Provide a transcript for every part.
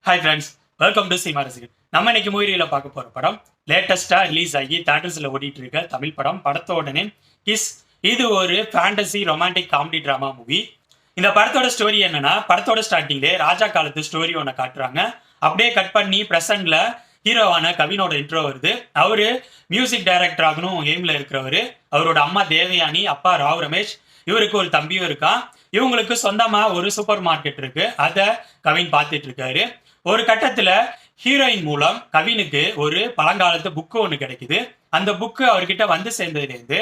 Hi friends, welcome to cinema ரசிகர். நம்ம இன்னைக்கு மூவியில பார்க்க போற படம் லேட்டஸ்டா ரிலீஸ் ஆகி தியேட்டர்ஸ்ல ஓடிட்டு இருக்க தமிழ் படம். படத்தோட நேம் கிஸ். இது ஒரு fantasy romantic comedy drama movie. இந்த படத்தோட ஸ்டோரி என்னன்னா, படத்தோட ஸ்டார்டிங்ல ராஜா காலத்து ஸ்டோரி ஒன்று காட்டுறாங்க. அப்படியே கட் பண்ணி பிரசன்ட்ல ஹீரோவான கவினோட இன்ட்ரோ வருது. அவரு மியூசிக் டைரக்டர் ஆகணும் எய்ம்ல இருக்கிறவரு. அவரோட அம்மா தேவயானி, அப்பா ராவ் ரமேஷ், இவருக்கு ஒரு தம்பியும் இருக்கான். இவங்களுக்கு சொந்தமா ஒரு சூப்பர் மார்க்கெட் இருக்கு. அதை கவின் பார்த்துட்டு இருக்காரு. ஒரு கட்டத்துல ஹீரோயின் மூலம் கவினுக்கு ஒரு பழங்காலத்து புக்கு ஒன்று கிடைக்குது. அந்த புக்கு அவர்கிட்ட வந்து சேர்ந்ததுலேருந்து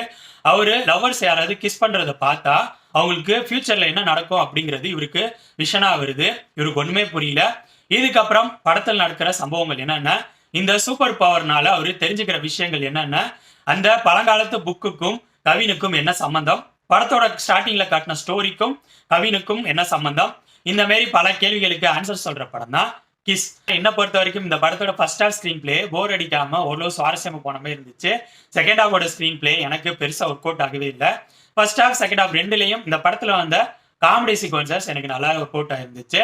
அவரு லவ்வர்ஸ் யாராவது கிஸ் பண்றதை பார்த்தா அவங்களுக்கு ஃபியூச்சர்ல என்ன நடக்கும் அப்படிங்கிறது இவருக்கு விஷனா வருது. இவருக்கு ஒண்ணுமே புரியல. இதுக்கப்புறம் படத்தில் நடக்கிற சம்பவங்கள் என்னென்ன, இந்த சூப்பர் பவர்னால அவரு தெரிஞ்சுக்கிற விஷயங்கள் என்னென்ன, அந்த பழங்காலத்து புக்குக்கும் கவினுக்கும் என்ன சம்பந்தம், படத்தோட ஸ்டார்டிங்ல காட்டின ஸ்டோரிக்கும் கவினுக்கும் என்ன சம்பந்தம், இந்த மாதிரி பல கேள்விகளுக்கு ஆன்சர் சொல்ற படம் தான் கிஸ். என்ன பொறுத்த வரைக்கும் இந்த படத்தோட ஃபர்ஸ்ட் ஹாஃப் ஸ்கிரீன் பிளே போர் அடிக்காம ஓரளவு சுவாரஸ்யமா போன மாதிரி இருந்துச்சு. செகண்ட் ஹாஃபோட ஸ்கிரீன் பிளே எனக்கு பெருசா ஒர்க் அவுட் ஆகவே இல்லை. ஃபர்ஸ்ட் ஹாஃப் செகண்ட் ஹாஃப் ரெண்டுலையும் இந்த படத்துல வந்த காமெடி சீக்வன்சஸ் எனக்கு நல்லா ஒர்க் அவுட் ஆயிருந்துச்சு.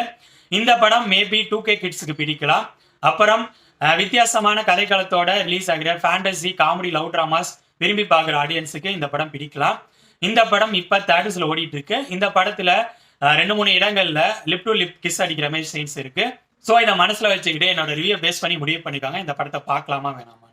இந்த படம் மேபி 2K கிட்ஸுக்கு பிடிக்கலாம். அப்புறம் வித்தியாசமான கதைக்களத்தோட ரிலீஸ் ஆகிற ஃபேண்டசி காமெடி லவ் டிராமாஸ் விரும்பி பார்க்குற ஆடியன்ஸுக்கு இந்த படம் பிடிக்கலாம். இந்த படம் இப்ப தியேட்டர்ஸ்ல ஓடிட்டு இருக்கு. இந்த படத்துல 2-3 இடங்கள்ல லிப் டு லிப் கிஸ் அடிக்கிற மாதிரி சீன்ஸ் இருக்கு. ஸோ இதை மனசுல வச்சுக்கிட்டு என்னோட ரிவ்யூ பேஸ் பண்ணி முடிவு பண்ணிக்காங்க இந்த படத்தை பார்க்கலாமா வேணாமா.